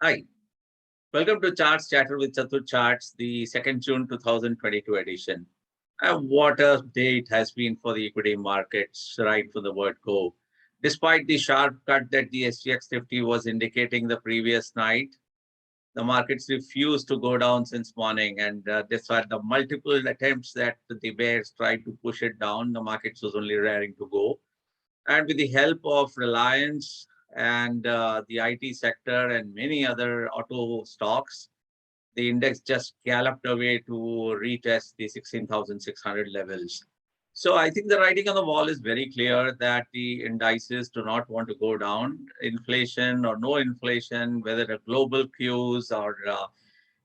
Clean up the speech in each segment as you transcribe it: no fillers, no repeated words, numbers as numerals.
Hi, welcome to Charts Chatter with Chatur Charts, the 2nd June 2022 edition. What a day it has been for the equity markets right from the word go. Despite the sharp cut that the SGX Nifty was indicating the previous night, the markets refused to go down since morning. And despite the multiple attempts that the bears tried to push it down, the markets was only raring to go. And with the help of Reliance and the IT sector and many other auto stocks, the index just galloped away to retest the 16,600 levels. So I think the writing on the wall is very clear that the indices do not want to go down. Inflation or no inflation, whether the global cues or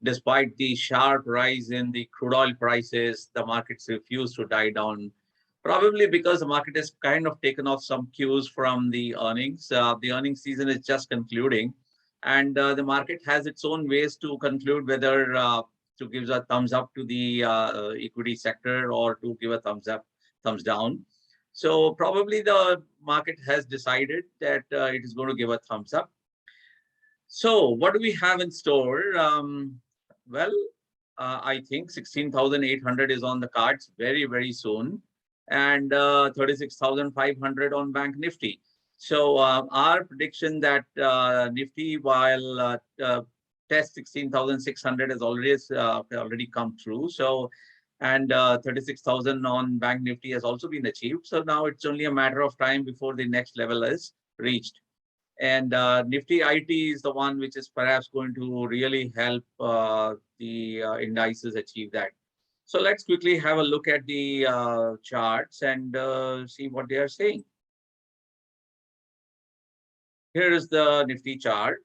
despite the sharp rise in the crude oil prices, the markets refuse to die down. Probably because the market has kind of taken off some cues from the earnings. The earnings season is just concluding, and the market has its own ways to conclude whether to give a thumbs up to the equity sector or to give a thumbs up, thumbs down. So probably the market has decided that it is going to give a thumbs up. So what do we have in store? Well, I think 16,800 is on the cards very, very soon, and 36,500 on Bank Nifty. So our prediction that Nifty, while test 16,600 has already come through. So, and 36,000 on Bank Nifty has also been achieved. So now it's only a matter of time before the next level is reached. And Nifty IT is the one which is perhaps going to really help the indices achieve that. So let's quickly have a look at the charts and see what they are saying. Here is the Nifty chart.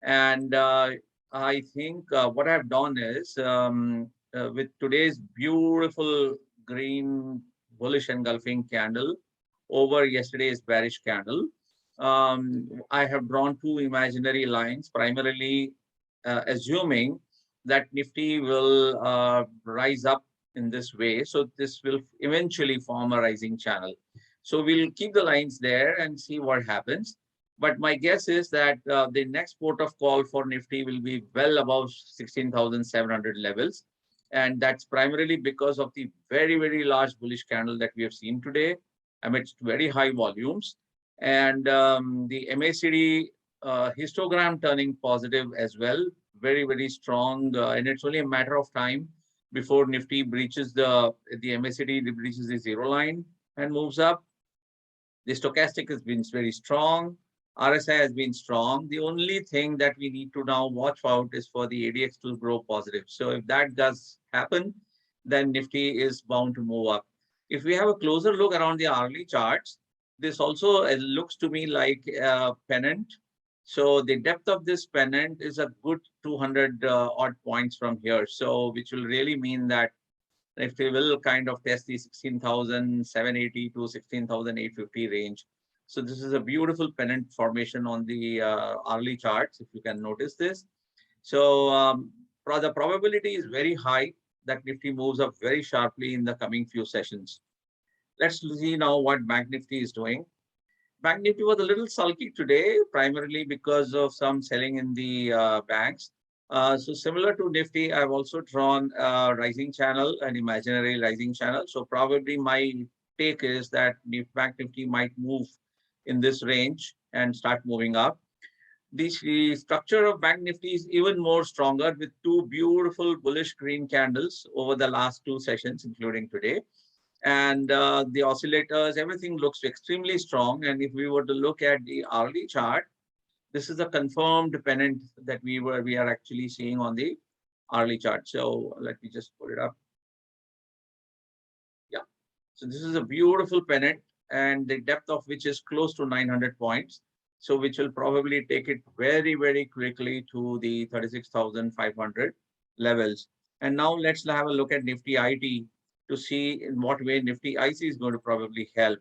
And I think what I've done is with today's beautiful green bullish engulfing candle over yesterday's bearish candle, I have drawn two imaginary lines, primarily assuming that Nifty will rise up in this way. So this will eventually form a rising channel. So we'll keep the lines there and see what happens. But my guess is that the next port of call for Nifty will be well above 16,700 levels. And that's primarily because of the very, very large bullish candle that we have seen today amidst very high volumes. And the MACD histogram turning positive as well, very, very strong. And it's only a matter of time before Nifty breaches the MACD breaches the zero line and moves up. The stochastic has been very strong. RSI has been strong. The only thing that we need to now watch out is for the ADX to grow positive. So if that does happen, then Nifty is bound to move up. If we have a closer look around the hourly charts, this also looks to me like a pennant. So the depth of this pennant is a good 200 odd points from here. So which will really mean that Nifty will kind of test the 16,780 to 16,850 range. So this is a beautiful pennant formation on the hourly charts, if you can notice this. So the probability is very high that Nifty moves up very sharply in the coming few sessions. Let's see now what Bank Nifty is doing. Bank Nifty was a little sulky today, primarily because of some selling in the banks. So similar to Nifty, I've also drawn a rising channel, an imaginary rising channel. So probably my take is that Bank Nifty might move in this range and start moving up. The structure of Bank Nifty is even more stronger with two beautiful bullish green candles over the last two sessions, including today. And the oscillators, everything looks extremely strong. And if we were to look at the hourly chart, this is a confirmed pennant that we are actually seeing on the hourly chart. So let me just put it up. Yeah. So this is a beautiful pennant, and the depth of which is close to 900 points. So which will probably take it very, very quickly to the 36,500 levels. And now let's have a look at Nifty IT to see in what way Nifty IC is going to probably help.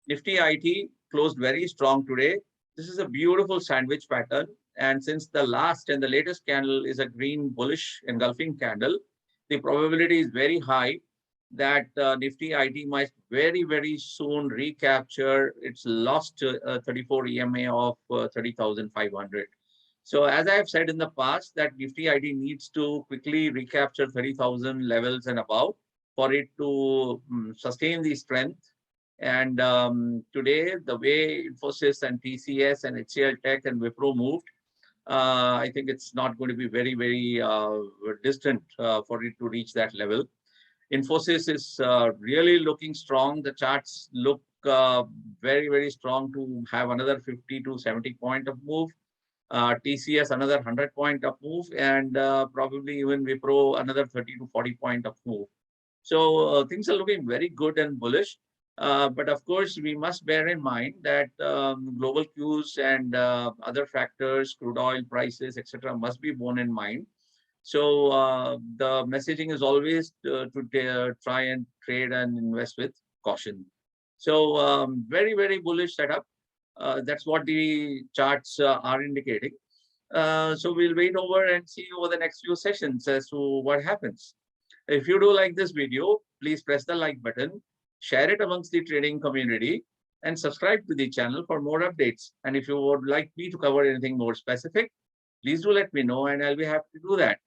Nifty IT closed very strong today. This is a beautiful sandwich pattern. And since the last and the latest candle is a green bullish engulfing candle, the probability is very high that Nifty IT might very, very soon recapture its lost 34 EMA of 30,500. So as I have said in the past, that Nifty ID needs to quickly recapture 30,000 levels and above for it to sustain the strength. And today, the way Infosys and TCS and HCL Tech and Wipro moved, I think it's not going to be very, very distant for it to reach that level. Infosys is really looking strong. The charts look very, very strong to have another 50 to 70 point of move. TCS another 100 point up move, and probably even Wipro another 30 to 40 point up move. So things are looking very good and bullish. But of course, we must bear in mind that global cues and other factors, crude oil prices, etc., must be borne in mind. So the messaging is always to try and trade and invest with caution. So very, very bullish setup. That's what the charts are indicating. So we'll wait over and see over the next few sessions as to what happens. If you do like this video, please press the like button, share it amongst the trading community, and subscribe to the channel for more updates. And if you would like me to cover anything more specific, please do let me know and I'll be happy to do that.